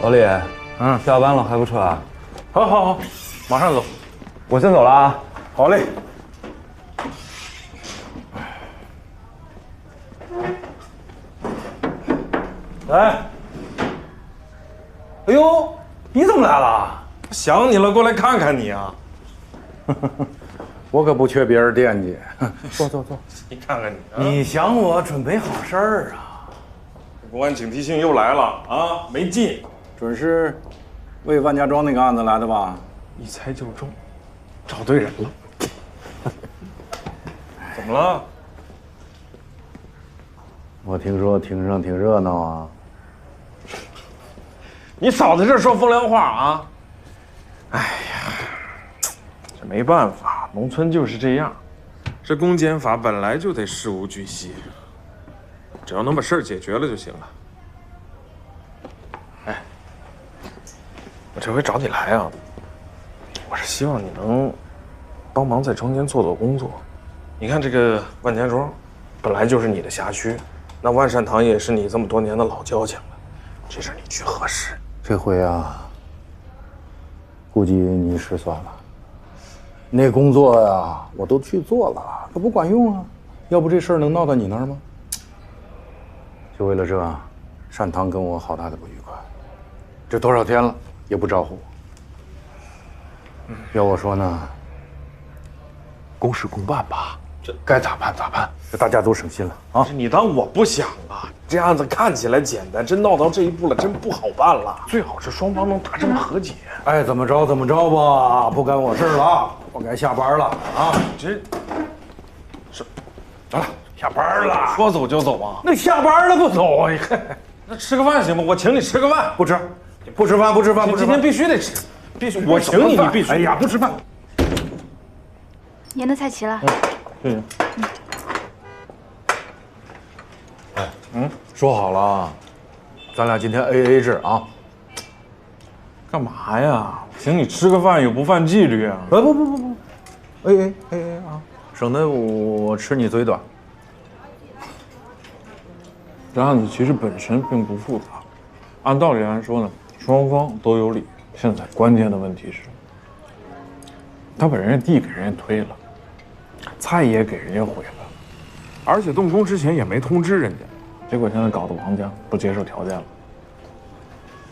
老李，下班了还不撤啊？好，马上走。我先走了啊。好嘞。来。哎呦，你怎么来了？想你了，过来看看你啊。我可不缺别人惦记。坐。你看看你，你想我准备好事儿啊？公安警惕性又来了啊，没劲。准是为万家庄那个案子来的吧？一猜就中，找对人了。怎么了？我听说庭上挺热闹啊。你少在这说风凉话啊！哎呀，这没办法，农村就是这样。这公检法本来就得事无巨细，只要能把事儿解决了就行了。哎，我这回找你来啊，我是希望你能帮忙在中间做工作。你看这个万家庄，本来就是你的辖区，那万善堂也是你这么多年的老交情了，这事儿你去合适。这回啊，估计你失算了。那工作呀，我都去做了，可不管用啊。要不这事儿能闹到你那儿吗？就为了这，善堂跟我好大的不愉快。这多少天了也不招呼我。要我说呢，公事公办吧。这该咋办咋办，这大家都省心了啊！你当我不想啊？这案子看起来简单，真闹到这一步了，真不好办了。最好是双方能达成和解。爱怎么着怎么着吧，不干我事儿了，我该下班了啊！这是啊，下班了，说走就走啊？那下班了不走啊？那吃个饭行吗？我请你吃个饭。不吃，不吃饭，不吃饭，今天必须得吃，必须。我请你，你必须。哎呀，不吃饭。您的菜齐了。谢谢。说好了，咱俩今天 AA 制啊。干嘛呀？请你吃个饭有不犯纪律啊？不，AA 啊，省得我吃你嘴短。这案子其实本身并不复杂，按道理来说呢，双方都有理。现在关键的问题是，他把人家地给人家推了，菜也给人家毁了，而且动工之前也没通知人家，结果现在搞得王家不接受条件了。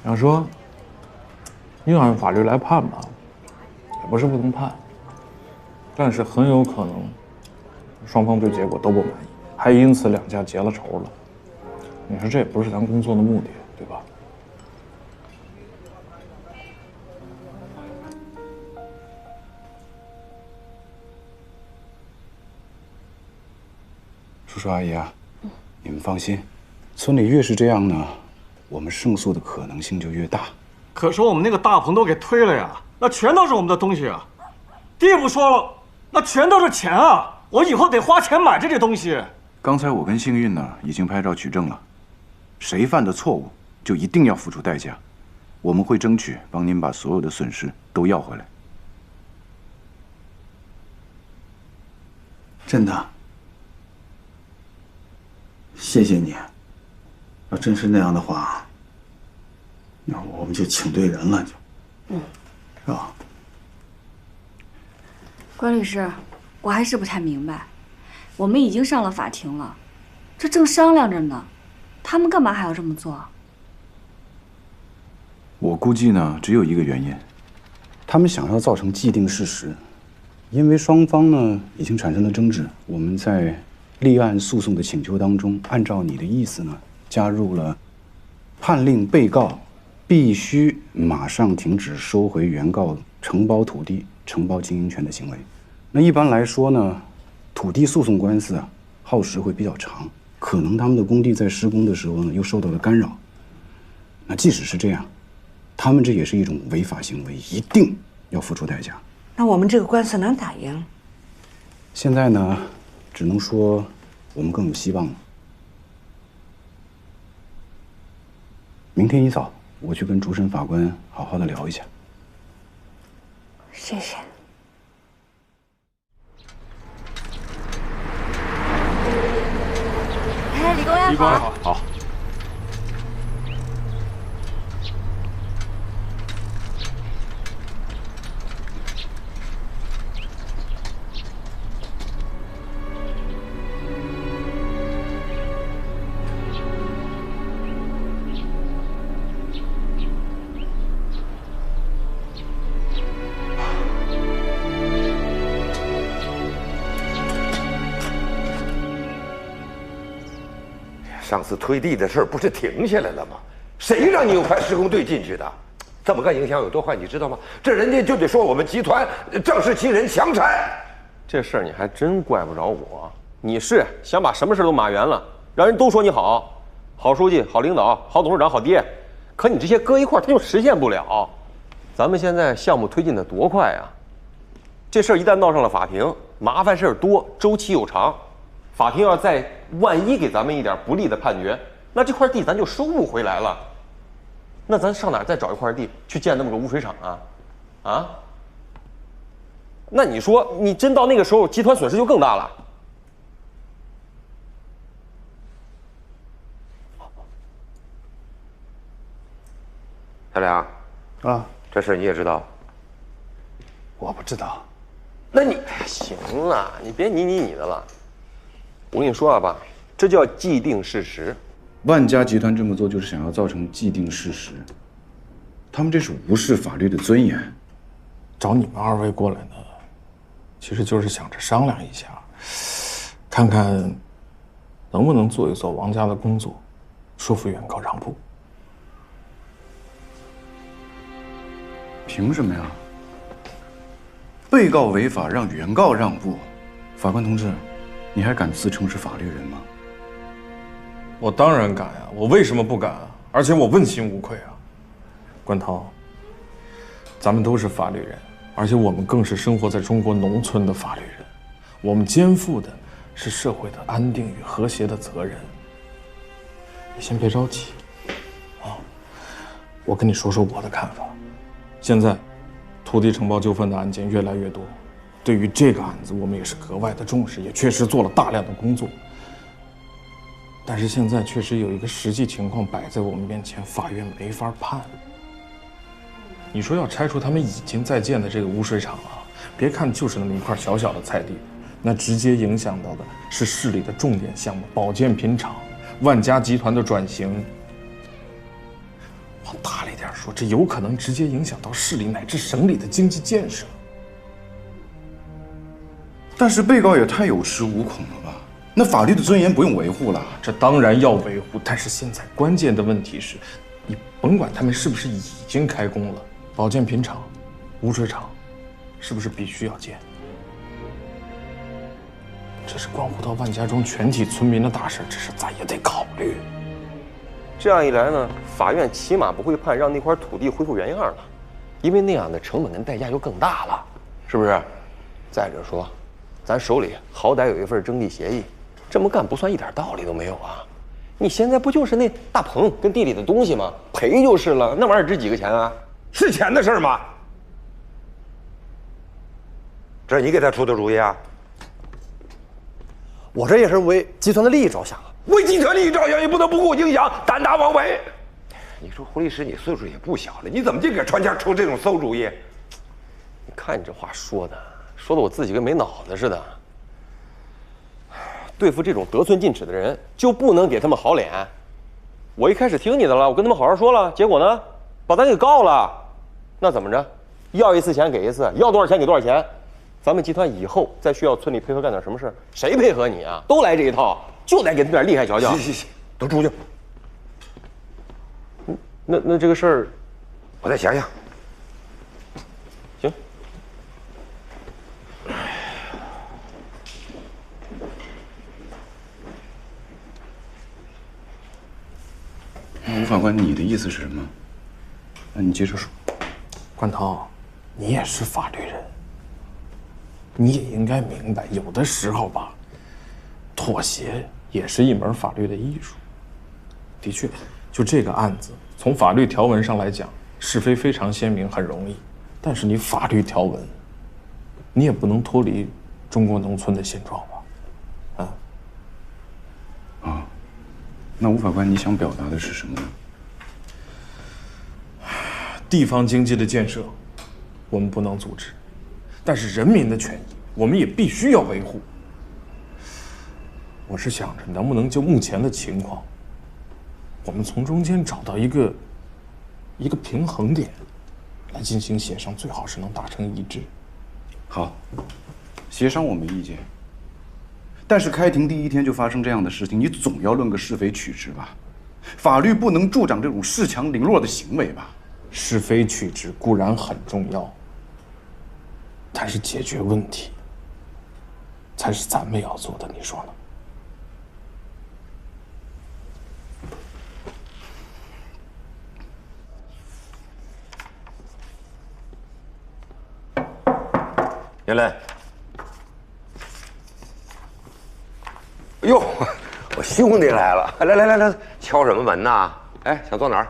要说硬按法律来判吧，也不是不能判，但是很有可能双方对结果都不满意，还因此两家结了仇了。你说这也不是咱工作的目的，对吧？叔叔阿姨啊，你们放心，村里越是这样呢，我们胜诉的可能性就越大。可是我们那个大棚都给推了呀，那全都是我们的东西啊。地不说了，那全都是钱啊，我以后得花钱买这些东西。刚才我跟幸运呢已经拍照取证了，谁犯的错误就一定要付出代价，我们会争取帮您把所有的损失都要回来。真的。谢谢你，要真是那样的话，那我们就请对人了，是吧？关律师，我还是不太明白，我们已经上了法庭了，这正商量着呢，他们干嘛还要这么做？我估计呢，只有一个原因，他们想要造成既定事实，因为双方呢已经产生了争执，我们在立案诉讼的请求当中，按照你的意思呢，加入了判令被告必须马上停止收回原告承包土地、承包经营权的行为。那一般来说呢，土地诉讼官司啊，耗时会比较长，可能他们的工地在施工的时候呢，又受到了干扰。那即使是这样，他们这也是一种违法行为，一定要付出代价。那我们这个官司能打赢？现在呢，只能说我们更有希望了。明天一早，我去跟主审法官好好的聊一下。谢谢。哎，李公安好。好。上次推地的事儿不是停下来了吗？谁让你又派施工队进去的？这么个影响有多坏，你知道吗？这人家就得说我们集团仗势欺人，强拆。这事儿你还真怪不着我，你是想把什么事都码圆了，让人都说你好，好书记、好领导、好董事长、好爹，可你这些搁一块儿，他就实现不了。咱们现在项目推进的多快啊！这事儿一旦闹上了法庭，麻烦事儿多，周期又长。法庭要再万一给咱们一点不利的判决，那这块地咱就收不回来了。那咱上哪儿再找一块地去建那么个污水厂啊？啊？那你说，你真到那个时候，集团损失就更大了。小梁，啊，这事你也知道？我不知道。那你行了，你别你的了。我跟你说啊，爸，这叫既定事实。万家集团这么做就是想要造成既定事实，他们这是无视法律的尊严。找你们二位过来呢，其实就是想着商量一下，看看能不能做一做王家的工作，说服原告让步。凭什么呀？被告违法让原告让步，法官同志，你还敢自称是法律人吗？我当然敢啊！我为什么不敢啊？而且我问心无愧啊！关涛，咱们都是法律人，而且我们更是生活在中国农村的法律人，我们肩负的是社会的安定与和谐的责任。你先别着急啊！我跟你说说我的看法。现在，土地承包纠纷的案件越来越多，对于这个案子，我们也是格外的重视，也确实做了大量的工作。但是现在确实有一个实际情况摆在我们面前，法院没法判。你说要拆除他们已经在建的这个污水厂啊，别看就是那么一块小小的菜地，那直接影响到的是市里的重点项目保健品厂、万家集团的转型。往大了一点说，这有可能直接影响到市里乃至省里的经济建设。但是被告也太有恃无恐了吧？那法律的尊严不用维护了？这当然要维护，但是现在关键的问题是，你甭管他们是不是已经开工了，保健品厂、污水厂，是不是必须要建？这是关乎到万家庄全体村民的大事，这事咱也得考虑。这样一来呢，法院起码不会判让那块土地恢复原样了，因为那样的成本跟代价就更大了，是不是？再者说，咱手里好歹有一份征地协议，这么干不算一点道理都没有啊！你现在不就是那大棚跟地里的东西吗？赔就是了，那玩意儿值几个钱啊？是钱的事儿吗？这是你给他出的主意啊？我这也是为集团的利益着想啊。为集团利益着想，也不能不顾影响，胆大妄为。你说胡律师，你岁数也不小了，你怎么就给川家出这种馊主意？你看你这话说的我自己跟没脑子似的。对付这种得寸进尺的人，就不能给他们好脸。我一开始听你的了，我跟他们好好说了，结果呢，把咱给告了。那怎么着？要一次钱给一次，要多少钱给多少钱。咱们集团以后再需要村里配合干点什么事，谁配合你啊？都来这一套，就得给他点厉害瞧瞧。行，都出去。那这个事儿，我再想想。行。吴法官，你的意思是什么？那你接着说。关涛，你也是法律人，你也应该明白，有的时候吧，妥协也是一门法律的艺术。的确，就这个案子，从法律条文上来讲，是非非常鲜明，很容易。但是你法律条文，你也不能脱离中国农村的现状吧？那吴法官，你想表达的是什么呢？地方经济的建设，我们不能阻止，但是人民的权益，我们也必须要维护。我是想着，能不能就目前的情况，我们从中间找到一个平衡点，来进行协商，最好是能达成一致。好，协商我没意见，但是开庭第一天就发生这样的事情，你总要论个是非曲直吧？法律不能助长这种恃强凌弱的行为吧？是非曲直固然很重要，但是解决问题才是咱们要做的，你说呢？进来。哎呦，我兄弟来了！来，敲什么门呐？哎，想坐哪儿？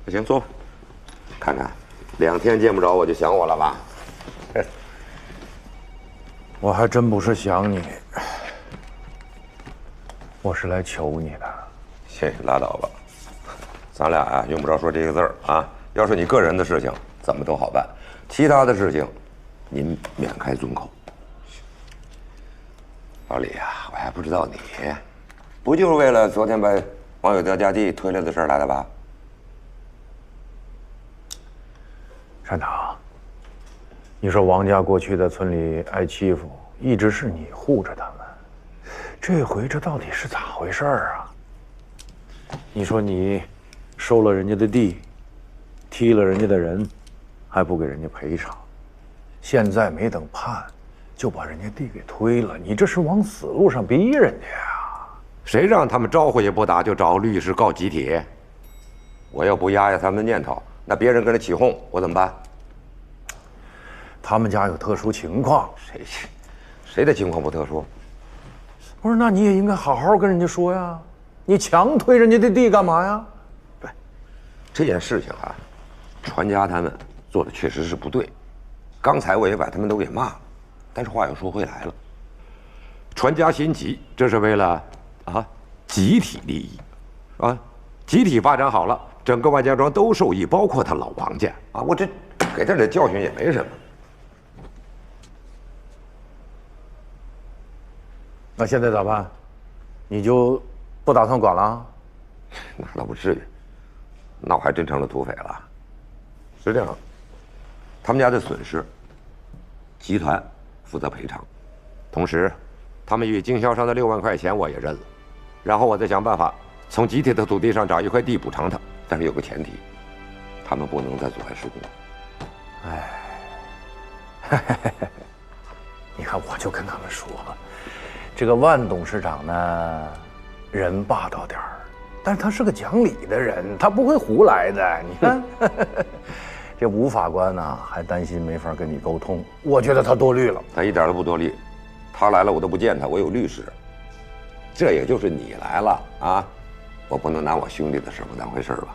行，坐吧。看看，2天见不着我就想我了吧？我还真不是想你，我是来求你的。行，拉倒吧。咱俩啊，用不着说这个字儿啊。要是你个人的事情，怎么都好办；其他的事情，您免开尊口。老李啊，我还不知道你，不就是为了昨天把王有德家地推了的事儿来的吧？善堂，你说王家过去在村里挨欺负，一直是你护着他们，这回这到底是咋回事啊？你说你收了人家的地，踢了人家的人，还不给人家赔偿，现在没等判，就把人家地给推了，你这是往死路上逼人家呀！谁让他们招呼也不打就找律师告集体？我要不压他们的念头，那别人跟着起哄，我怎么办？他们家有特殊情况，谁的情况不特殊？不是，那你也应该好好跟人家说呀！你强推人家的地干嘛呀？对，这件事情啊，传家他们做的确实是不对。刚才我也把他们都给骂了，但是话又说回来了，传家心急，这是为了集体利益，啊，集体发展好了，整个万家庄都受益，包括他老王家啊！我这给他点教训也没什么。那现在咋办？你就不打算管了？那倒不至于，那我还真成了土匪了。是这样，他们家的损失，集团负责赔偿，同时，他们与经销商的6万块钱我也认了，然后我再想办法从集体的土地上找一块地补偿他。但是有个前提，他们不能再阻碍施工。你看，我就跟他们说，这个万董事长呢，人霸道点儿，但是他是个讲理的人，他不会胡来的。你看，这吴法官呢，还担心没法跟你沟通，我觉得他多虑了。他一点都不多虑，他来了我都不见他，我有律师。这也就是你来了啊，我不能拿我兄弟的事不当回事吧？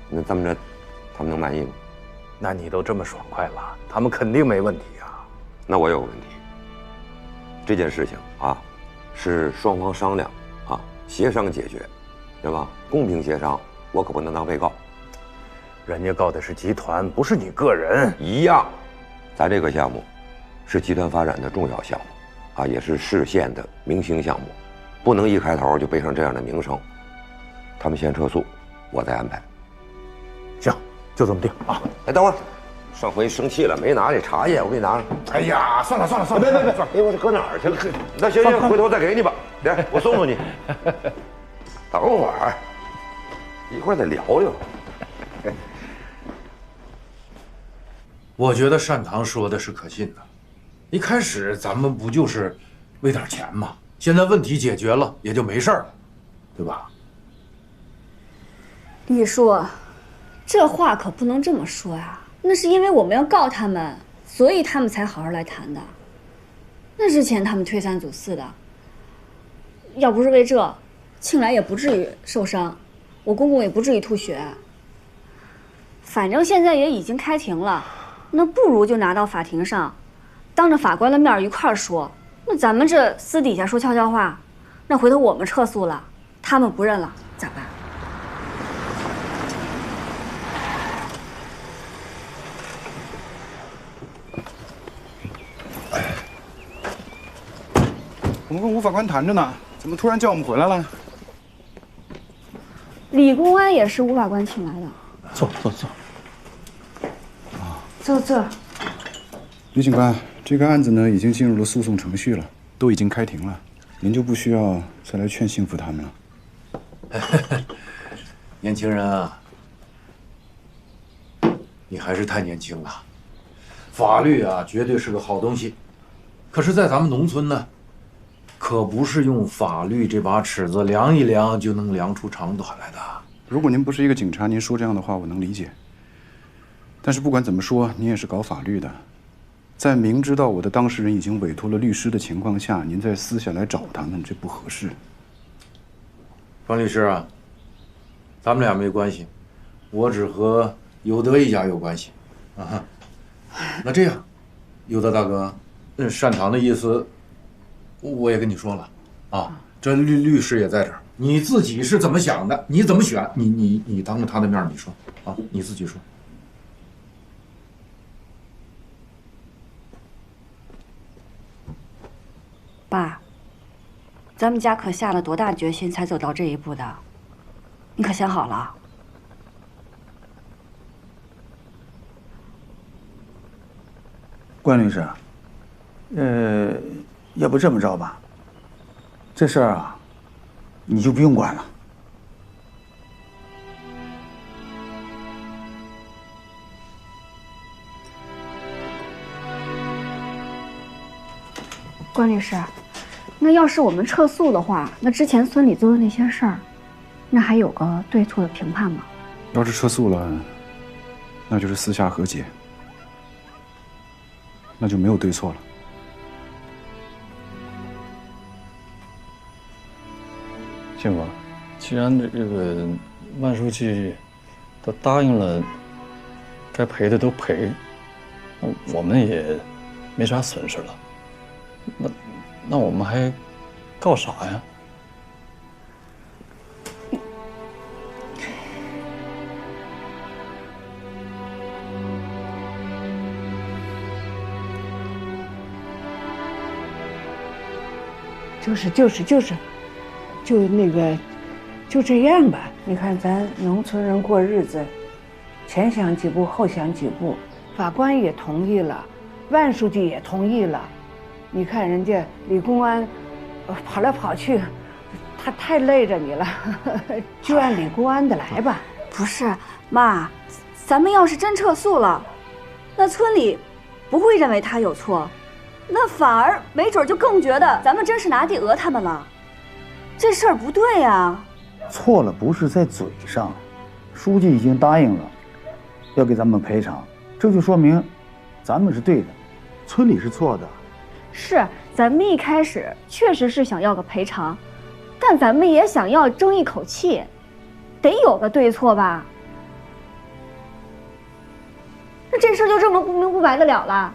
那这么着，他们能满意吗？那你都这么爽快了，他们肯定没问题啊。那我有个问题，这件事情啊，是双方商量啊，协商解决，对吧？公平协商，我可不能当被告。人家告的是集团，不是你个人。一样，咱这个项目是集团发展的重要项目，啊，也是市县的明星项目，不能一开头就背上这样的名声。他们先撤诉，我再安排。行，就这么定啊！哎，等会儿，上回生气了没拿这茶叶，我给你拿上。哎呀，算了，别，哎，我这搁哪儿去了？那行，回头再给你吧。来，我送送你。等会儿，一会儿再聊聊。我觉得单堂说的是可信的。一开始咱们不就是为点钱吗？现在问题解决了，也就没事儿了，对吧？李叔，这话可不能这么说呀。那是因为我们要告他们，所以他们才好好来谈的。那之前他们推三阻四的，要不是为这，庆来也不至于受伤，我公公也不至于吐血。反正现在也已经开庭了，那不如就拿到法庭上，当着法官的面一块儿说。那咱们这私底下说悄悄话，那回头我们撤诉了，他们不认了，咋办？我们跟吴法官谈着呢，怎么突然叫我们回来了？李公安也是吴法官请来的。坐。坐。李警官，这个案子呢已经进入了诉讼程序了。都已经开庭了，您就不需要再来劝幸福他们了。年轻人啊，你还是太年轻了。法律啊，绝对是个好东西，可是，在咱们农村呢，可不是用法律这把尺子量一量就能量出长短来的。如果您不是一个警察，您说这样的话我能理解。但是不管怎么说，您也是搞法律的，在明知道我的当事人已经委托了律师的情况下，您再私下来找他们，这不合适。方律师啊，咱们俩没关系，我只和有德一家有关系。啊，那这样，有德大哥，擅长的意思，我也跟你说了啊。这律师也在这儿，你自己是怎么想的？你怎么选？你当着他的面你说啊，你自己说。爸，咱们家可下了多大决心才走到这一步的？你可想好了？关律师，要不这么着吧，这事儿啊，你就不用管了。关律师，那要是我们撤诉的话，那之前村里做的那些事儿，那还有个对错的评判吗？要是撤诉了，那就是私下和解，那就没有对错了。幸福，既然这个万书记都答应了，该赔的都赔，那我们也没啥损失了。那我们还告啥呀？就这样吧。你看咱农村人过日子，前想几步后想几步，法官也同意了，万书记也同意了。你看人家李公安，跑来跑去，他太累着你了，就按李公安的来吧。不是，妈，咱们要是真撤诉了，那村里不会认为他有错，那反而没准就更觉得咱们真是拿地讹他们了，这事儿不对呀。错了不是在嘴上，书记已经答应了，要给咱们赔偿，这就说明咱们是对的，村里是错的。是，咱们一开始确实是想要个赔偿，但咱们也想要争一口气，得有个对错吧？那这事儿就这么不明不白的了了？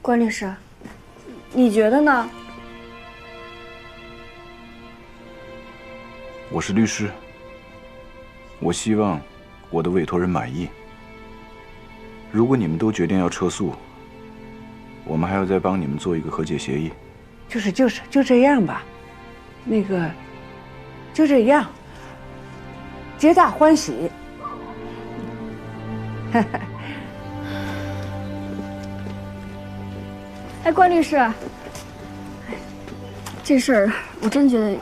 关律师，你觉得呢？我是律师，我希望我的委托人满意。如果你们都决定要撤诉，我们还要再帮你们做一个和解协议。就这样吧，那个，就这样，皆大欢喜。哎，关律师，这事儿我真觉得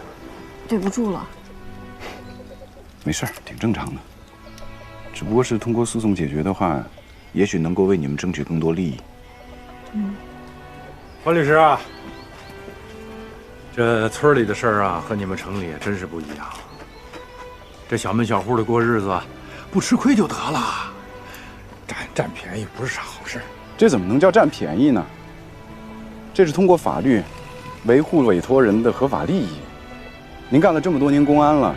对不住了。没事儿，挺正常的。只不过是通过诉讼解决的话，也许能够为你们争取更多利益。关律师啊，这村里的事儿啊，和你们城里也真是不一样。这小门小户的过日子，不吃亏就得了，占便宜不是啥好事。这怎么能叫占便宜呢？这是通过法律维护委托人的合法利益。您干了这么多年公安了，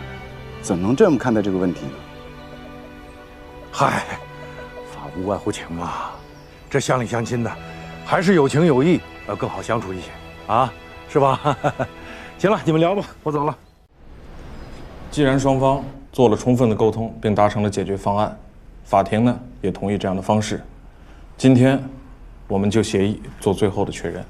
怎么能这么看待这个问题呢？嗨，法无外乎情嘛，这乡里乡亲的，还是有情有义，要更好相处一些啊，是吧？行了，你们聊吧，我走了。既然双方做了充分的沟通，并达成了解决方案，法庭呢也同意这样的方式。今天，我们就协议做最后的确认。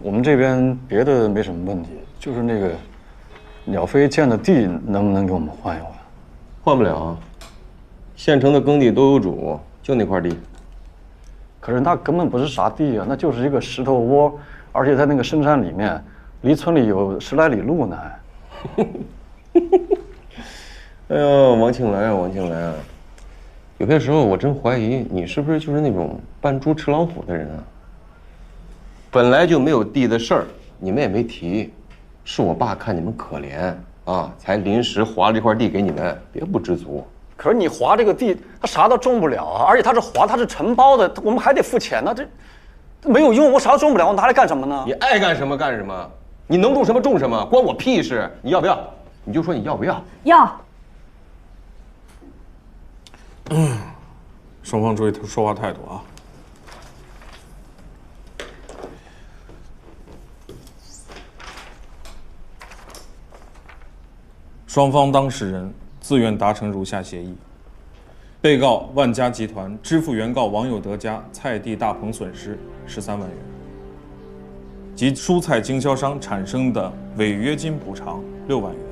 我们这边别的没什么问题，就是那个鸟飞建的地能不能给我们换一换？换不了，县城的耕地都有主，就那块地。可是那根本不是啥地啊，那就是一个石头窝，而且在那个深山里面，离村里有10来里路呢。哎呦，王庆来啊，王庆来啊！有些时候我真怀疑你是不是就是那种扮猪吃老虎的人啊。本来就没有地的事儿，你们也没提，是我爸看你们可怜啊，才临时划了这块地给你们，别不知足。可是你划这个地，它啥都种不了啊，而且它是划，它是承包的，我们还得付钱呢，这没有用，我啥都种不了，我拿来干什么呢？你爱干什么干什么，你能种什么种什么，关我屁事！你要不要？你就说你要不要？要。双方注意说话态度啊！双方当事人自愿达成如下协议：被告万家集团支付原告王有德家菜地大棚损失13万元，及蔬菜经销商产生的违约金补偿6万元，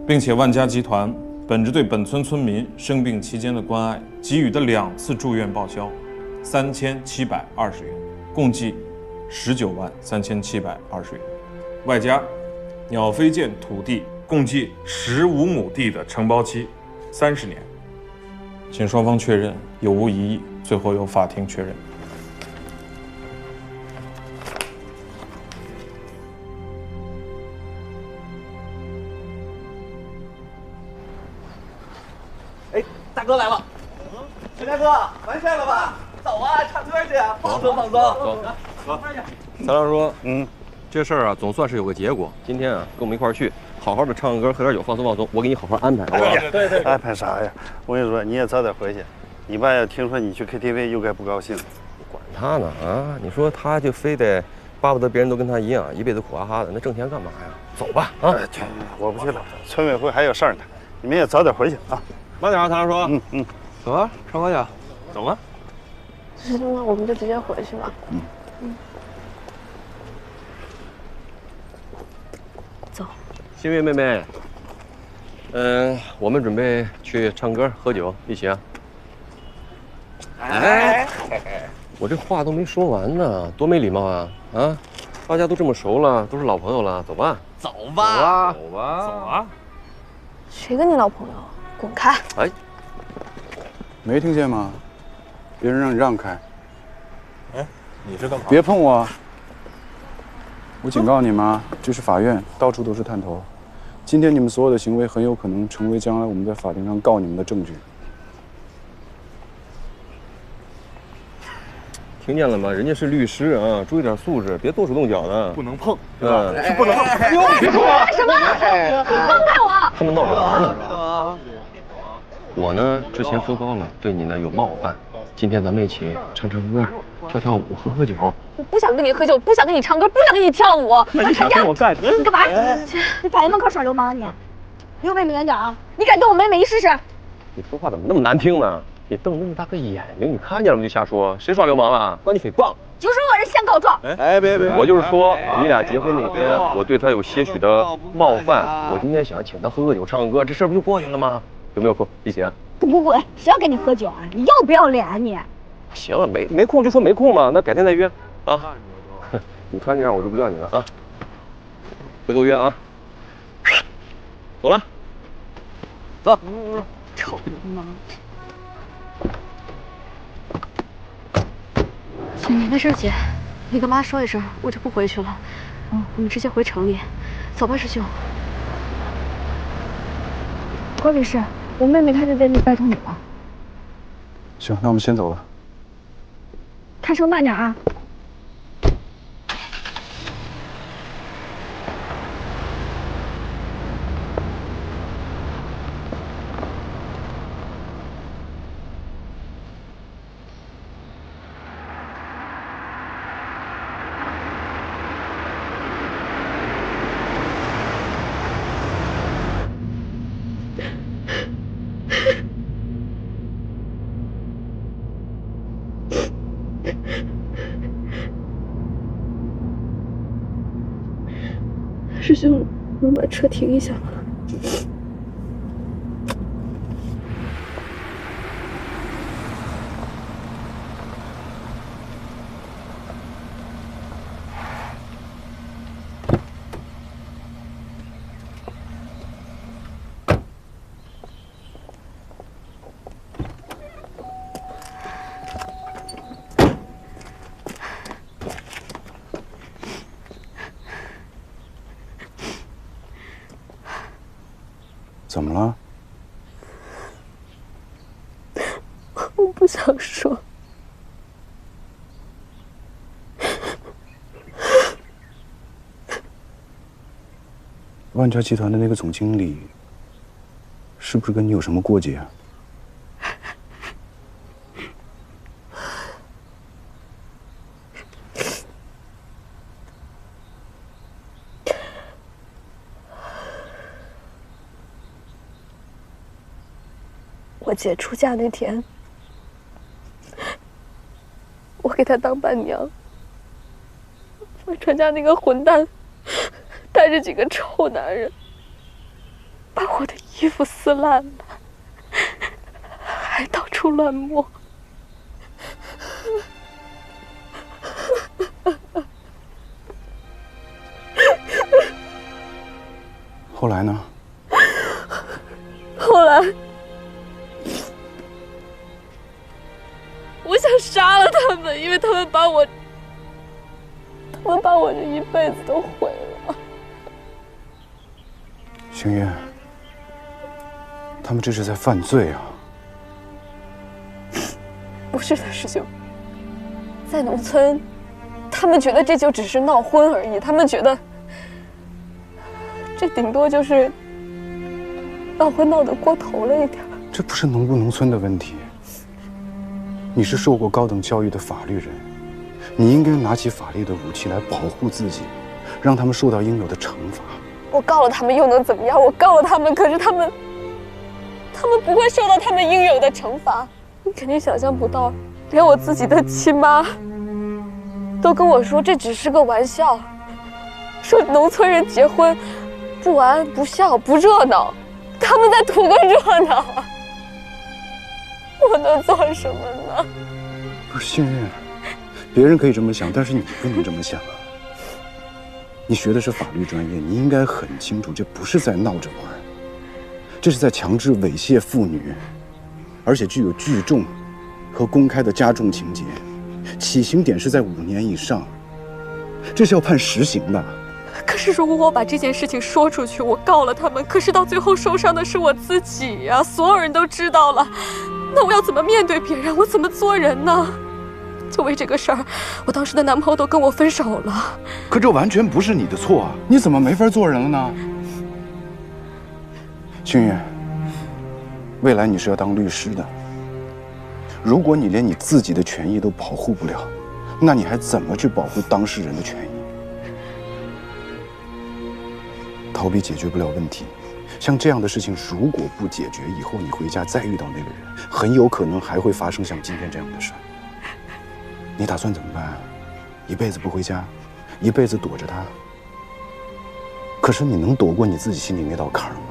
并且万家集团本着对本村村民生病期间的关爱，给予的2次住院报销3720元，共计19万3720元，外加鸟飞建土地共计15亩地的承包期30年，请双方确认有无异议，最后由法庭确认。哎，大哥来了！陈大哥，完事了吧？走啊，唱歌去，放松放松。走。咱俩说，这事儿啊，总算是有个结果。今天啊，跟我们一块儿去，好好的唱个歌，喝点酒，放松放松。我给你好好安排，好不好？对，安排啥呀？我跟你说，你也早点回去。你爸要听说你去 KTV，又该不高兴了。管他呢啊！你说他就非得巴不得别人都跟他一样，一辈子苦哈哈的，那挣钱干嘛呀？走吧啊！我不去了，村委会还有事儿呢。你们也早点回去啊。慢点啊，唐说。走啊，唱歌去。走吧。是吗？我们就直接回去吧。走。新月妹妹，我们准备去唱歌喝酒，一起啊。哎，我这话都没说完呢，多没礼貌啊！啊，大家都这么熟了，都是老朋友了，走吧。走吧，走吧，走啊！谁跟你老朋友？滚开！哎，没听见吗？别人让你让开。哎，你是干嘛？别碰我！我警告你们啊，这是法院，到处都是探头。今天你们所有的行为很有可能成为将来我们在法庭上告你们的证据。听见了吗？人家是律师啊，注意点素质，别动手动脚的。不能碰，是吧？是不能碰。别碰啊！什么？放开我！他们闹着玩呢。我呢，之前说高了，对你呢有冒犯。今天咱们一起唱唱歌，跳跳舞，喝喝酒。我不想跟你喝酒，不想跟你唱歌，不想跟你跳舞。那你想跟我干？你干嘛？你法院门口耍流氓你？离我妹妹远点啊！你敢动我妹妹，你试试！你说话怎么那么难听呢？你瞪那么大个眼睛，你看见了吗？就瞎说，谁耍流氓了？关你诽谤！就说我是先告状。哎，别！我就是说，你俩结婚那天，我对他有些许的冒犯。我今天想请他喝个酒，唱个歌，这事儿不就过去了吗？有没有空？一起啊？不滚！谁要跟你喝酒啊？你要不要脸啊你？行了，没空就说没空嘛，那改天再约啊。你穿这样我就不叫你了啊。回头约啊。走了。走。臭流氓！没事姐，你跟妈说一声，我就不回去了。我们直接回城里。走吧，师兄。关律师，我妹妹她这边就拜托你了。行，那我们先走了。开车慢点啊。师兄能把车停一下吗？怎么了？我不想说。万家集团的那个总经理，是不是跟你有什么过节啊？我姐出嫁那天，我给她当伴娘，万川家那个混蛋带着几个臭男人，把我的衣服撕烂了，还到处乱摸。后来呢？后来，我想杀了他们，因为他们把我这一辈子都毁了。星月，他们这是在犯罪啊！不是的，师兄，在农村，他们觉得这就只是闹婚而已，他们觉得这顶多就是闹婚闹得过头了一点。这不是农不农村的问题。你是受过高等教育的法律人，你应该拿起法律的武器来保护自己，让他们受到应有的惩罚。我告了他们又能怎么样？我告了他们，可是他们不会受到他们应有的惩罚。你肯定想象不到，连我自己的亲妈都跟我说这只是个玩笑，说农村人结婚不玩不笑不热闹，他们在图个热闹。我能做什么呢？不是星月，别人可以这么想，但是你不能这么想啊！你学的是法律专业，你应该很清楚，这不是在闹着玩，这是在强制猥亵妇女，而且具有聚众和公开的加重情节，起刑点是在5年以上，这是要判实刑的。可是如果我把这件事情说出去，我告了他们，可是到最后受伤的是我自己呀！所有人都知道了，那我要怎么面对别人？我怎么做人呢？就为这个事儿，我当时的男朋友都跟我分手了。可这完全不是你的错啊！你怎么没法做人了呢？星月，未来你是要当律师的。如果你连你自己的权益都保护不了，那你还怎么去保护当事人的权益？逃避解决不了问题，像这样的事情如果不解决，以后你回家再遇到那个人，很有可能还会发生像今天这样的事。你打算怎么办？一辈子不回家，一辈子躲着他？可是你能躲过你自己心里那道坎儿吗？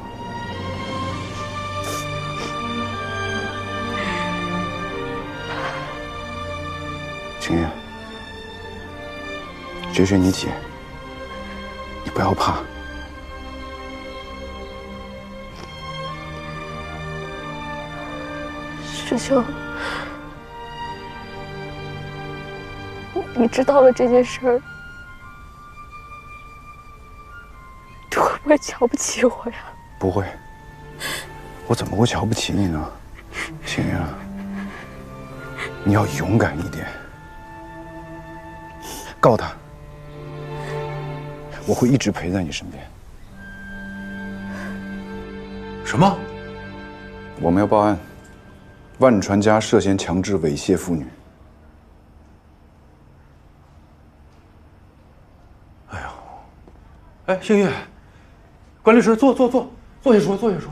晴月，学学你姐，你不要怕。师兄，你知道了这件事儿，你会不会瞧不起我呀？不会，我怎么会瞧不起你呢？晴月，你要勇敢一点，告他，我会一直陪在你身边。什么？我们要报案，万传家涉嫌强制猥亵妇女。哎，星月，关律师，坐下说，坐下说。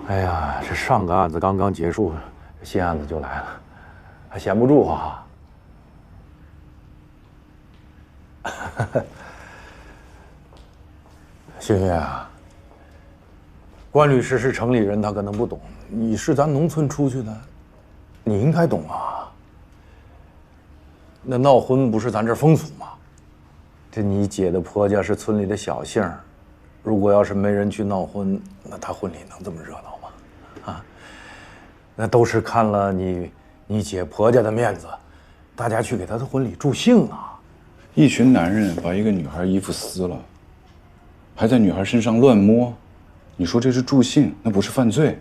哎呀，这上个案子刚刚结束，新案子就来了，还闲不住啊。新月啊，关律师是城里人，他可能不懂。你是咱农村出去的，你应该懂啊。那闹婚不是咱这风俗吗？这你姐的婆家是村里的小姓儿，如果要是没人去闹婚，那她婚礼能这么热闹吗？啊，那都是看了你姐婆家的面子，大家去给她的婚礼助兴啊。一群男人把一个女孩衣服撕了，还在女孩身上乱摸，你说这是助兴，那不是犯罪？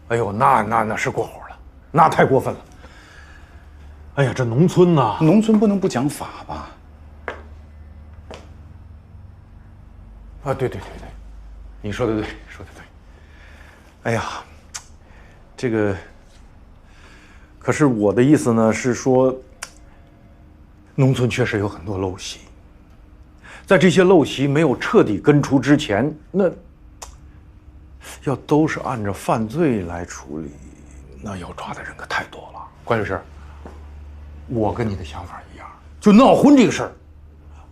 哎呦，那是过火了，那太过分了。哎呀，这农村呐，农村不能不讲法吧？啊，对，你说的对，说的对。哎呀，这个，可是我的意思呢是说，农村确实有很多陋习，在这些陋习没有彻底根除之前，那要都是按照犯罪来处理，那要抓的人可太多了。关律师，我跟你的想法一样，就闹婚这个事儿，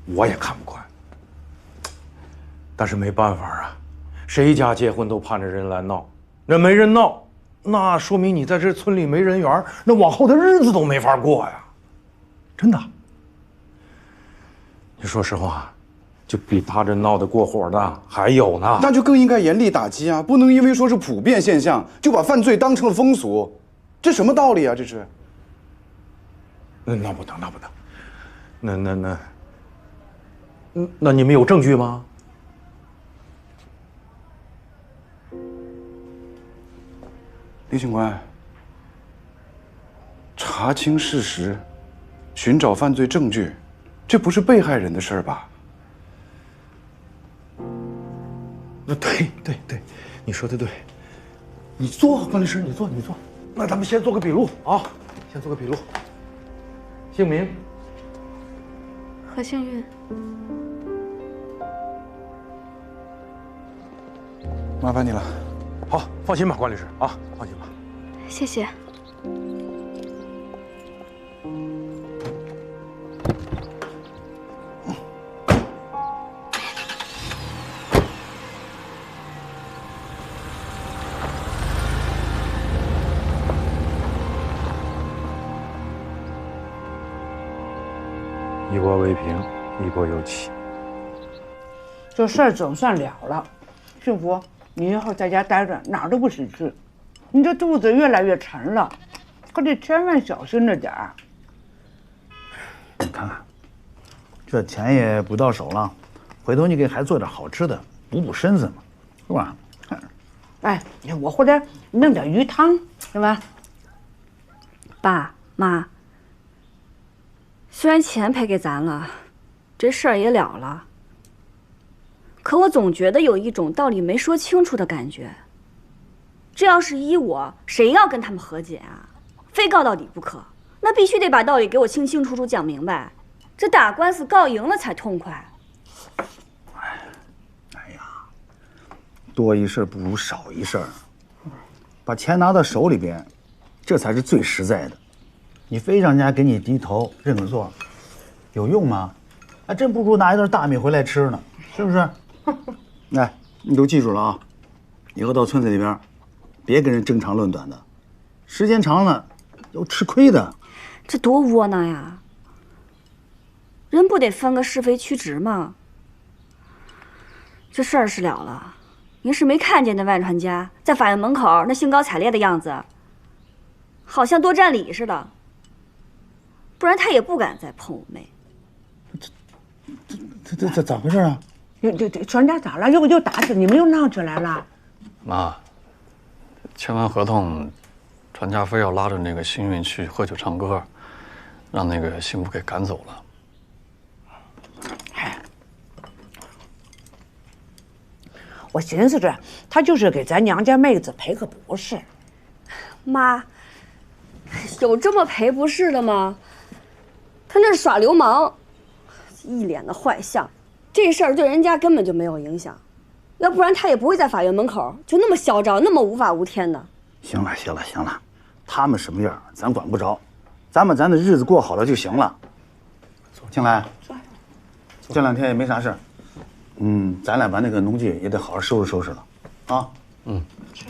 我也看不惯。但是没办法啊，谁家结婚都盼着人来闹，那没人闹，那说明你在这村里没人缘，那往后的日子都没法过呀，真的。你说实话，就比他这闹得过火的还有呢。那就更应该严厉打击啊，不能因为说是普遍现象，就把犯罪当成了风俗，这什么道理啊？这是。那不能，那你们有证据吗？李警官，查清事实，寻找犯罪证据，这不是被害人的事儿吧？对，你说的对。你坐，关律师，你坐。那咱们先做个笔录啊，先做个笔录。姓名？何幸运。麻烦你了。好，放心吧，关律师啊，放心吧。谢谢。一波未平，一波又起。这事儿总算了了，幸福，你以后在家待着，哪儿都不许去。你这肚子越来越沉了，可得千万小心着点儿。你看看，这钱也不到手了，回头你给孩子做点好吃的，补补身子嘛，是吧？哎，我或者弄点鱼汤，是吧？爸妈，虽然钱赔给咱了，这事儿也了了，可我总觉得有一种道理没说清楚的感觉。这要是依我，谁要跟他们和解啊？非告到底不可，那必须得把道理给我清清楚楚讲明白，这打官司告赢了才痛快。哎呀，多一事不如少一事，把钱拿到手里边，这才是最实在的。你非让人家给你低头认个错，有用吗？还真不如拿一顿大米回来吃呢，是不是？哎，你都记住了啊，以后到村子里边，别跟人争长论短的，时间长了都吃亏的。这多窝囊呀！人不得分个是非曲直吗？这事儿是了了，您是没看见那外传家在法院门口那兴高采烈的样子，好像多占理似的。不然他也不敢再碰我妹。这咋回事啊？这传家咋了？又打起你们又闹起来了？妈，签完合同，传家非要拉着那个幸运去喝酒唱歌，让那个幸福给赶走了。我寻思着，他就是给咱娘家妹子赔个不是。妈，有这么赔不是的吗？他那是耍流氓，一脸的坏相。这事儿对人家根本就没有影响，要不然他也不会在法院门口就那么嚣张，那么无法无天的。行了，他们什么样咱管不着，咱把咱的日子过好了就行了。进来，这2天也没啥事，咱俩把那个农机也得好好收拾收拾了，啊。是。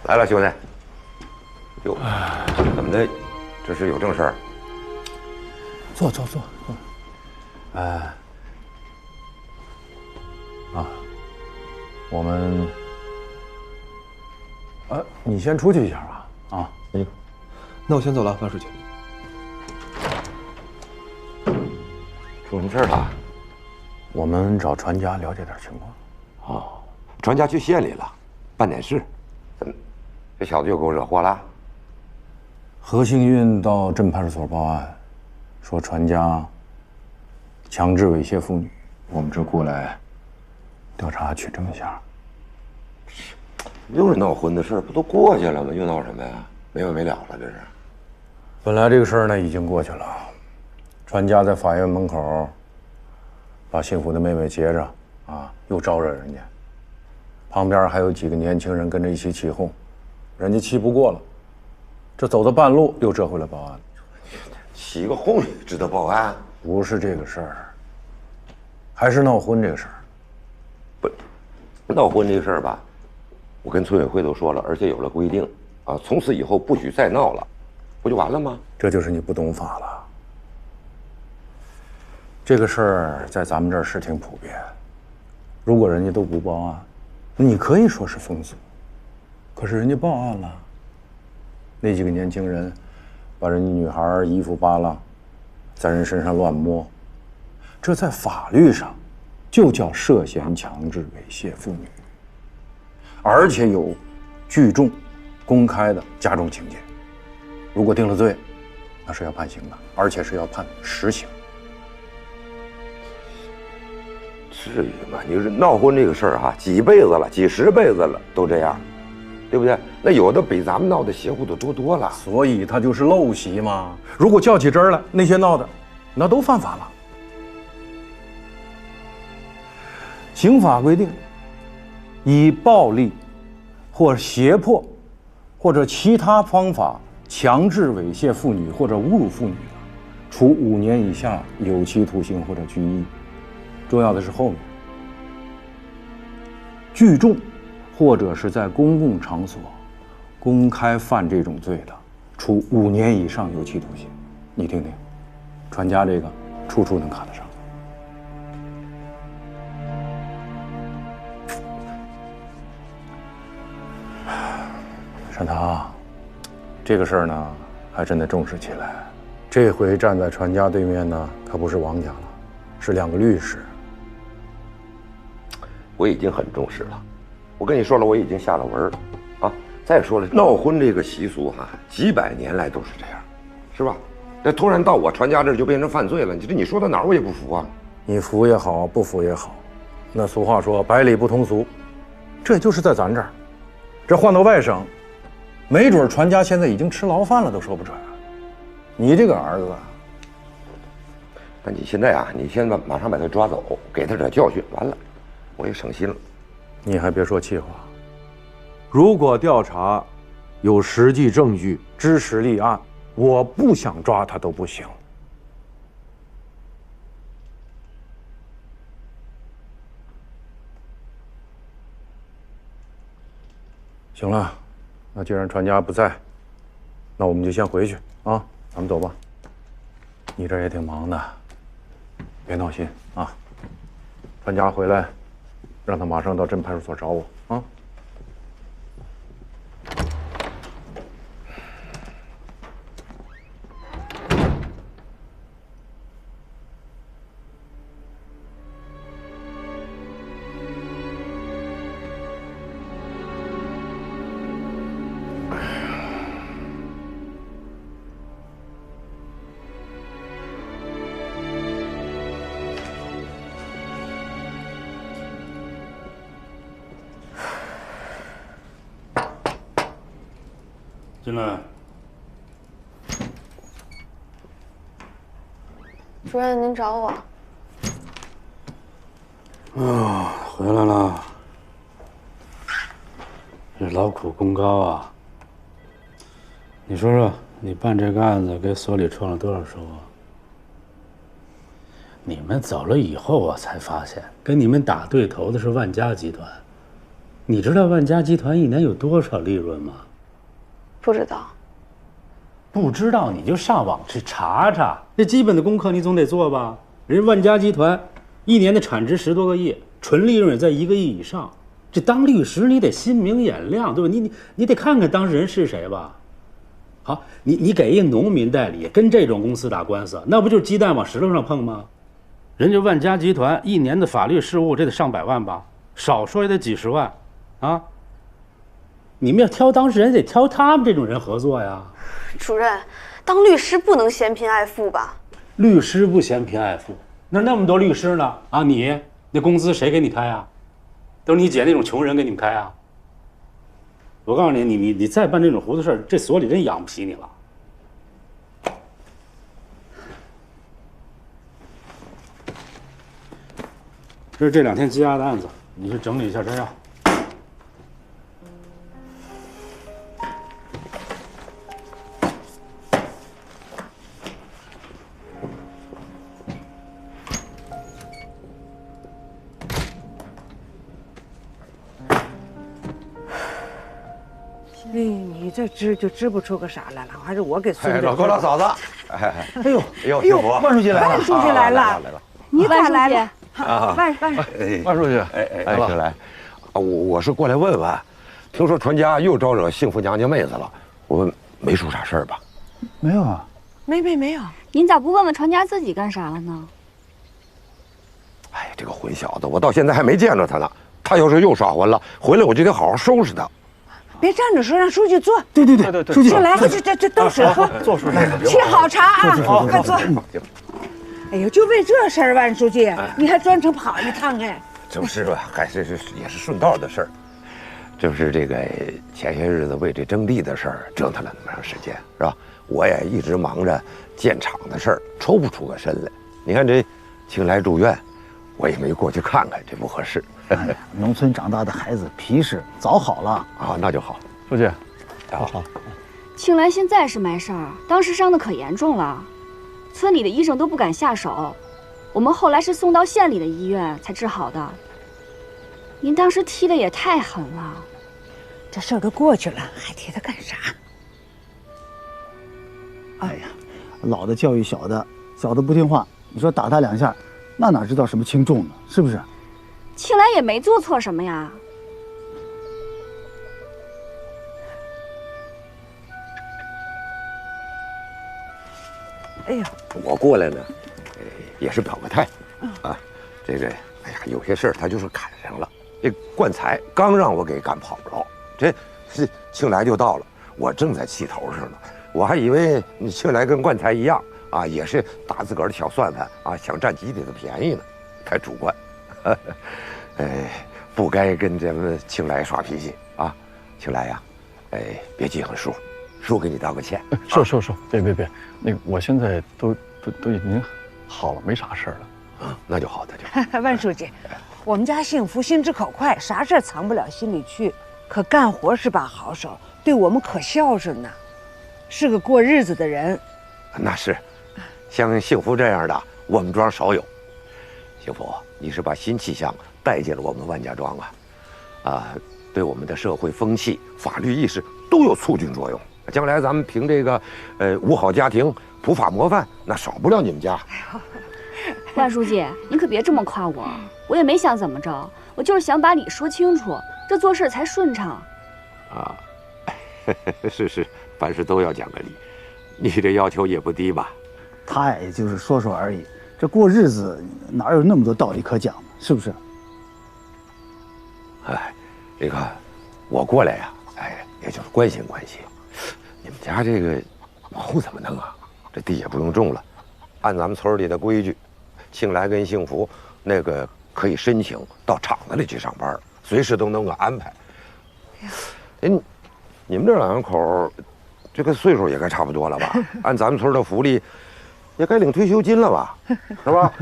来了，兄弟。哟，怎么的？这是有正事儿？坐。我们，你先出去一下吧。啊，那我先走了，万书记。出什么事儿了？我们找船家了解点情况。哦，船家去县里了，办点事。怎么，这小子又给我惹祸了？何幸运到镇派出所报案，说船家强制猥亵妇女，我们这过来调查取证一下。又是闹婚的事儿，不都过去了吗？又闹什么呀？没完没了了，这是。本来这个事儿呢已经过去了，船家在法院门口把幸福的妹妹劫着，又招惹人家，旁边还有几个年轻人跟着一起起哄，人家气不过了，这走到半路又折回来报案。起个哄值得报案？不是这个事儿，还是闹婚这个事儿。不，闹婚这个事儿吧，我跟村委会都说了，而且有了规定啊，从此以后不许再闹了，不就完了吗？这就是你不懂法了。这个事儿在咱们这儿是挺普遍，如果人家都不报案，你可以说是风俗，可是人家报案了，那几个年轻人把人家女孩衣服扒拉，在人身上乱摸，这在法律上就叫涉嫌强制猥亵妇女，而且有聚众、公开的加重情节。如果定了罪，那是要判刑的，而且是要判实刑。至于吗？你说闹婚这个事儿哈，几辈子了，几十辈子了，都这样，对不对？那有的比咱们闹的邪乎的多了。所以它就是陋习嘛。如果较起真儿来，那些闹的，那都犯法了。刑法规定，以暴力或胁迫或者其他方法强制猥亵妇女或者侮辱妇女的，处5年以下有期徒刑或者拘役。重要的是后面，聚众或者是在公共场所公开犯这种罪的，处5年以上有期徒刑。你听听，船家这个处处能卡得上。山堂，这个事儿呢，还真得重视起来。这回站在船家对面呢，可不是王家了，是2个律师。我已经很重视了，我跟你说了，我已经下了文了，啊！再说了，闹婚这个习俗哈，几百年来都是这样，是吧？那突然到我船家这儿就变成犯罪了，你说到哪儿我也不服啊！你服也好，不服也好，那俗话说百里不通俗，这就是在咱这儿，这换到外省，没准船家现在已经吃牢饭了都说不准。你这个儿子，那你现在啊，你先马上把他抓走，给他点教训，完了。我也省心了。你还别说气话，如果调查有实际证据，支持立案，我不想抓他都不行。行了，那既然船家不在，那我们就先回去啊，咱们走吧。你这也挺忙的，别闹心啊。船家回来，让他马上到镇派出所找我啊。进来。主任，您找我？啊，回来了。这劳苦功高啊！你说说，你办这个案子给所里创了多少收啊？你们走了以后，我才发现跟你们打对头的是万家集团。你知道万家集团一年有多少利润吗？不知道。不知道你就上网去查查，这基本的功课你总得做吧？人万家集团一年的产值10多个亿，纯利润也在1个亿以上。这当律师你得心明眼亮，对吧？你得看看当事人是谁吧。好，你给一农民代理，跟这种公司打官司，那不就是鸡蛋往石头上碰吗？人家万家集团一年的法律事务，这得上百万吧，少说也得几十万，啊！你们要挑当事人，得挑他们这种人合作呀。主任，当律师不能嫌贫爱富吧？律师不嫌贫爱富，那么多律师呢？啊，你那工资谁给你开啊？都是你姐那种穷人给你们开啊！我告诉你，你再办这种糊涂事儿，这所里真养不起你了。这是这2天积压的案子，你去整理一下摘要。你这织就织不出个啥来了，还是我给孙子。老哥老嫂子，哎呦哎呦，万书记来了，万书记来了，你咋来了？万书记，哎，进来，我是过来问问，听说传家又招惹幸福娘家妹子了，我问没出啥事儿吧？没有啊，没有。您咋不问问传家自己干啥了呢？哎，这个混小子，我到现在还没见着他呢。他要是又耍混了，回来我就得好好收拾他。别站着说，让书记坐。对，书记进来，这倒水喝，坐书记，沏好茶啊，快坐。哎呦，就为这事儿，万书记，你还专程跑一趟哎？这不是吧？还是也是顺道的事儿。这不是这个前些日子为这征地的事儿折腾了那么长时间，是吧？我也一直忙着建厂的事儿，抽不出个身来。你看这庆来住院，我也没过去看看，这不合适。农村长大的孩子皮实，早好了啊，那就好。书记，好。庆来现在是没事儿，当时伤得可严重了，村里的医生都不敢下手，我们后来是送到县里的医院才治好的。您当时踢的也太狠了。这事儿都过去了，还踢他干啥？哎呀，老的教育小的，小的不听话，你说打他2下，那哪知道什么轻重呢？是不是？庆来也没做错什么呀。哎呀，我过来呢，也是表个态啊。这个，哎呀，有些事儿他就是赶上了。这冠才刚让我给赶跑了，这是庆来就到了，我正在气头上呢。我还以为你庆来跟冠才一样啊，也是打自个儿的小算盘啊，想占集体的便宜呢，太主观。不该跟咱们庆来耍脾气啊，庆来呀，别记恨叔，叔给你道个歉。是，别，那个我现在都已经好了，没啥事儿了。啊，那就好，那就好。万书记，我们家幸福心直口快，啥事儿藏不了心里去，可干活是把好手，对我们可孝顺呢，是个过日子的人。那是，像幸福这样的，我们庄少有。幸福，你是把新气象带进了我们万家庄啊，对我们的社会风气、法律意识都有促进作用。将来咱们凭这个五好家庭、普法模范，那少不了你们家。万书记，您可别这么夸我，我也没想怎么着，我就是想把理说清楚，这做事才顺畅。啊，是，凡事都要讲个理，你这要求也不低吧？他也就是说说而已，这过日子哪有那么多道理可讲呢？是不是？这个我过来呀，也就是关心关心。你们家这个往后怎么弄啊？这地也不用种了，按咱们村里的规矩，庆来跟幸福那个可以申请到厂子里去上班，随时都能够安排。你们这2口这个岁数也该差不多了吧？按咱们村的福利，也该领退休金了吧？是吧？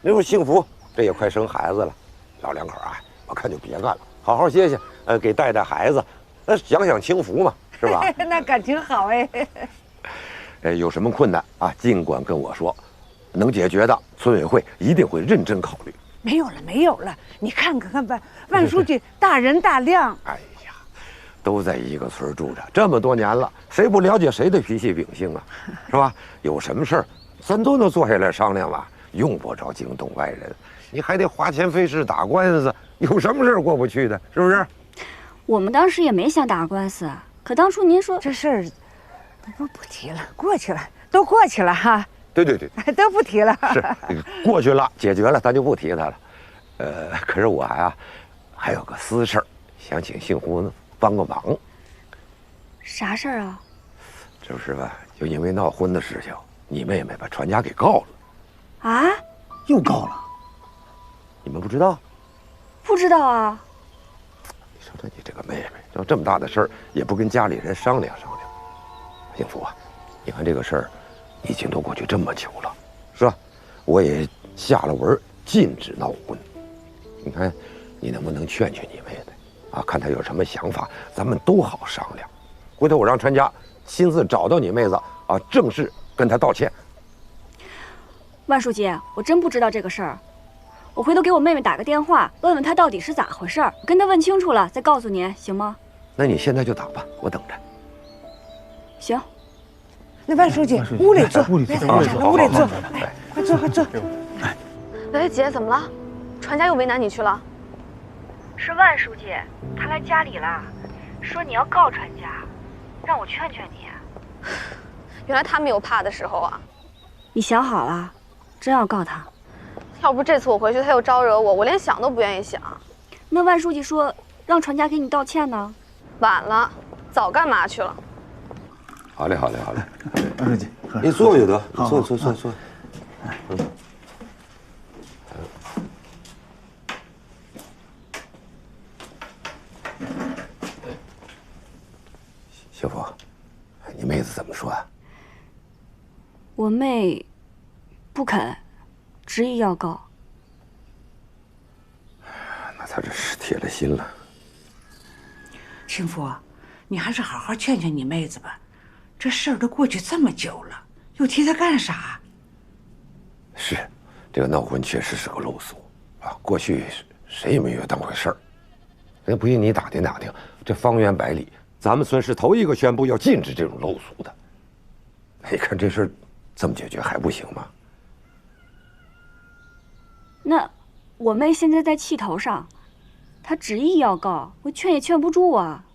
那说幸福，这也快生孩子了，老两口啊，我看就别干了，好好歇歇，给带带孩子，享享清福嘛，是吧？那感情好哎。有什么困难啊，尽管跟我说，能解决的，村委会一定会认真考虑。没有了，没有了，你看看万书记大人大量。哎呀，都在一个村住着这么多年了，谁不了解谁的脾气秉性啊？是吧？有什么事儿，咱都能坐下来商量吧，用不着惊动外人。你还得花钱费事打官司，有什么事儿过不去的？是不是？我们当时也没想打官司，可当初您说这事儿，不提了，过去了，都过去了哈。对，都不提了。是过去了，解决了，咱就不提它了。可是我还有个私事儿，想请幸福呢帮个忙。啥事儿啊？这不是吧？就因为闹婚的事情，你妹妹把传家给告了。啊？又告了？你们不知道？不知道啊。你说你这个妹妹，要这么大的事儿，也不跟家里人商量商量。幸福啊，你看这个事儿，已经都过去这么久了，是吧？我也下了文，禁止闹婚。你看，你能不能劝劝你妹妹啊？看她有什么想法，咱们都好商量。回头我让传家亲自找到你妹子啊，正式跟她道歉。万书记，我真不知道这个事儿，我回头给我妹妹打个电话，问问她到底是咋回事儿，我跟她问清楚了再告诉您，行吗？那你现在就打吧，我等着。行。那万书记，屋里坐，屋里坐，屋里坐，快坐，快坐。喂，姐，怎么了？传家又为难你去了？是万书记，他来家里了，说你要告传家，让我劝劝你。原来他没有怕的时候啊！你想好了，真要告他？要不这次我回去他又招惹我，我连想都不愿意想。那万书记说让传家给你道歉呢。晚了，早干嘛去了？好嘞，好嘞，好嘞。万书记，你坐就得，坐。小福，你妹子怎么说啊？我妹不肯，执意要告。那她这是铁了心了。幸福，你还是好好劝劝你妹子吧，这事儿都过去这么久了，又提她干啥？是，这个闹婚确实是个陋俗啊，过去谁也没有当回事儿。那不信你打听打听，这方圆百里，咱们村是头一个宣布要禁止这种陋俗的。你看这事儿这么解决还不行吗？那我妹现在在气头上，她执意要告，我劝也劝不住啊。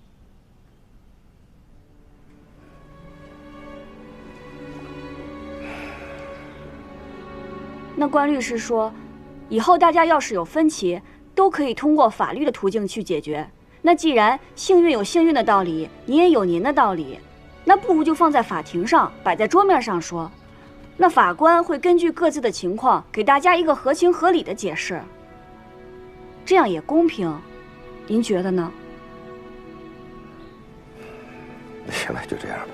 那关律师说，以后大家要是有分歧，都可以通过法律的途径去解决。那既然幸运有幸运的道理，您也有您的道理，那不如就放在法庭上，摆在桌面上说。那法官会根据各自的情况，给大家一个合情合理的解释，这样也公平。您觉得呢？行了，就这样吧。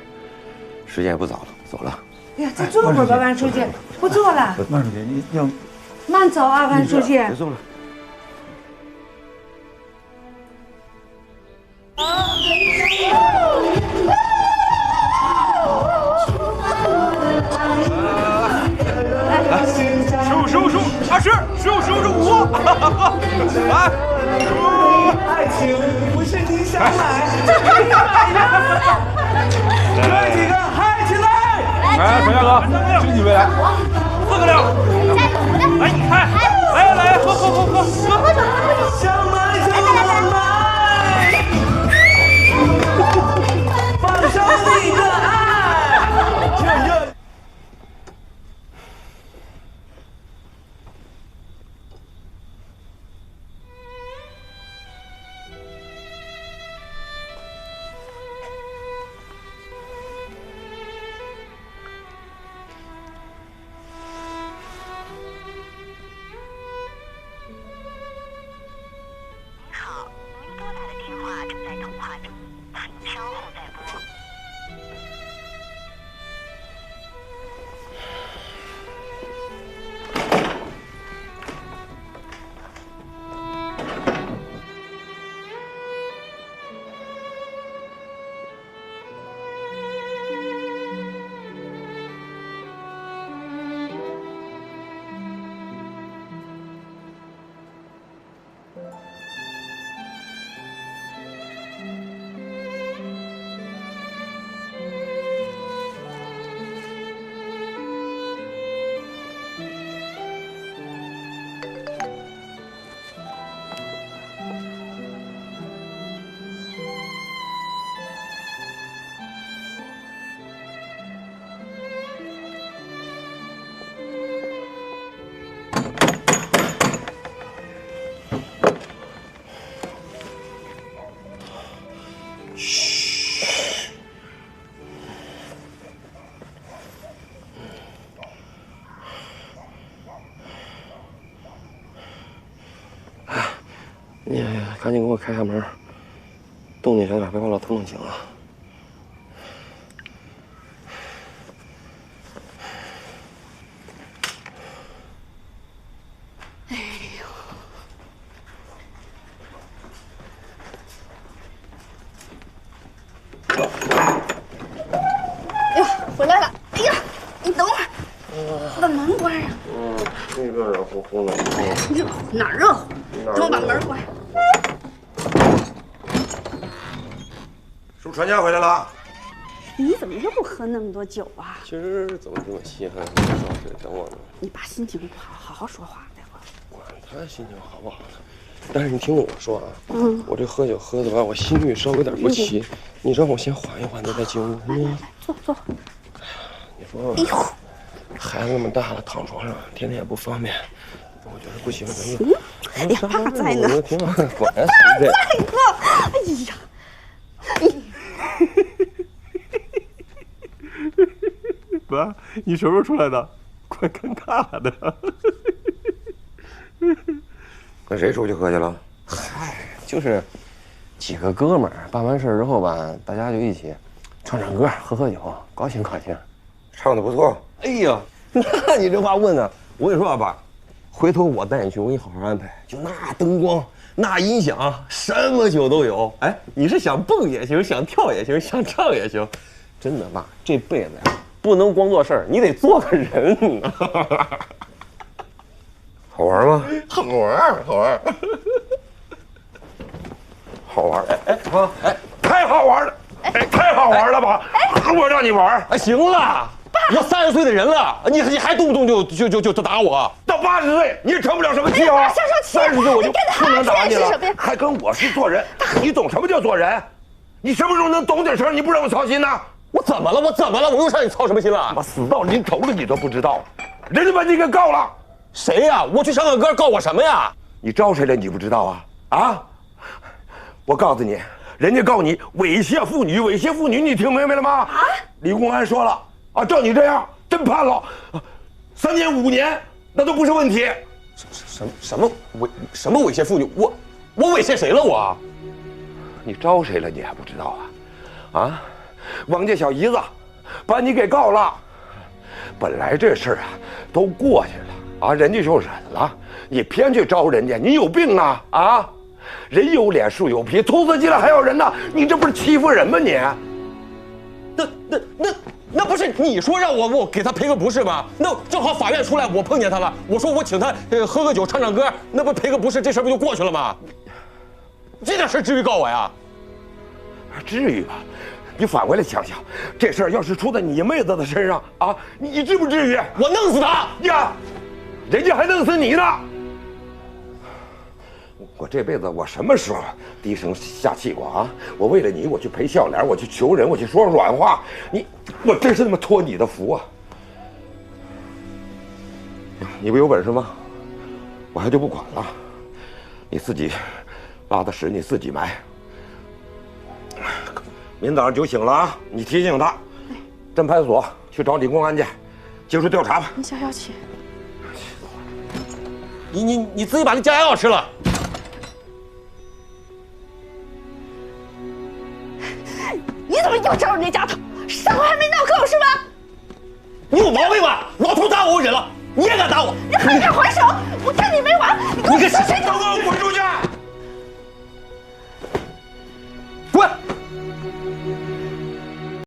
时间也不早了，走了。哎呀，再坐会儿吧，万书记，不坐了。万书记，你要慢走啊，万书记。别坐了。15，15，15，20，15，15，15，5，来，15。爱情不是你想买，你买呀！哥几个嗨起来！来，传家哥，争取未来，4个料，来你开，来，喝，想买就买，放上你的爱。你赶紧给我开下门，动静小点，别把老头弄醒了。哎呦！哎呦，回来了！哎呀，你等会儿，把门关上。这热热乎乎的。热乎哪儿热乎？等我把门关上。是不是传家回来了？你怎么又喝那么多酒啊？今儿怎么这么稀罕？找谁等我呢？你爸心情不好，好好说话，待会儿。管他心情好不好呢？但是你听我说啊，我这喝酒喝的吧，我心率稍微有点不齐，你让我先缓一缓，再进屋。坐坐。你说，孩子那么大了，躺床上天天也不方便，我觉得不行，咱就。哎呀，爸在呢。挺好，管爸在呢。哎呀，爸，你什么时候出来的？怪尴尬的。跟谁出去喝去了？嗨，就是几个哥们儿，办完事之后吧，大家就一起唱唱歌、喝喝酒，高兴高兴。唱的不错。哎呀，那你这话问的，我跟你说啊，爸，回头我带你去，我给你好好安排。就那灯光、那音响，什么酒都有。哎，你是想蹦也行，想跳也行，想唱也行。真的，爸，这辈子呀，不能光做事儿，你得做个人。好玩吗？好玩，好玩，好玩！太好玩了！太好玩了吧！我让你玩！哎，行了，我30岁的人了，你还动不动就打我？到80岁你也成不了什么气啊！30岁我就不能打你了，还跟我是做人？你懂什么叫做人？你什么时候能懂点事儿？你不让我操心呢？我怎么了？我怎么了？我又让你操什么心了？我死到临头了，你都不知道，人家把你给告了。谁呀？我去唱个歌，告我什么呀？你招谁了？你不知道啊？啊！我告诉你，人家告你猥亵妇女，猥亵妇女，你听明白了吗？啊！李公安说了啊，照你这样，真判了，3年5年，那都不是问题。什么猥亵妇女？我猥亵谁了我？你招谁了？你还不知道啊？啊！王家小姨子把你给告了，本来这事儿啊都过去了啊，人家就忍了，你偏去招人家，你有病啊啊！人有脸树有皮，兔子进来还要人呢，你这不是欺负人吗你？那不是你说让我给他赔个不是吗？那正好法院出来，我碰见他了，我说我请他喝个酒唱唱歌，那不赔个不是，这事不就过去了吗？这点事至于告我呀？至于吧？你反过来想想，这事儿要是出在你妹子的身上啊，你至不至于？我弄死他呀！人家还弄死你呢！我这辈子我什么时候低声下气过啊？我为了你，我去赔笑脸，我去求人，我去说软话，我真是他妈托你的福啊！你不有本事吗？我还就不管了，你自己拉的屎你自己埋。明早上酒醒了啊，你提醒他，侦派出所去找李公安去，接受调查吧。你消消气。你自己把那加药吃了。你怎么又招人家家头？伤还没闹够是吧？你有毛病吧？老头打我忍了，你也敢打我？你还敢还手？我跟你没完！你给我出去！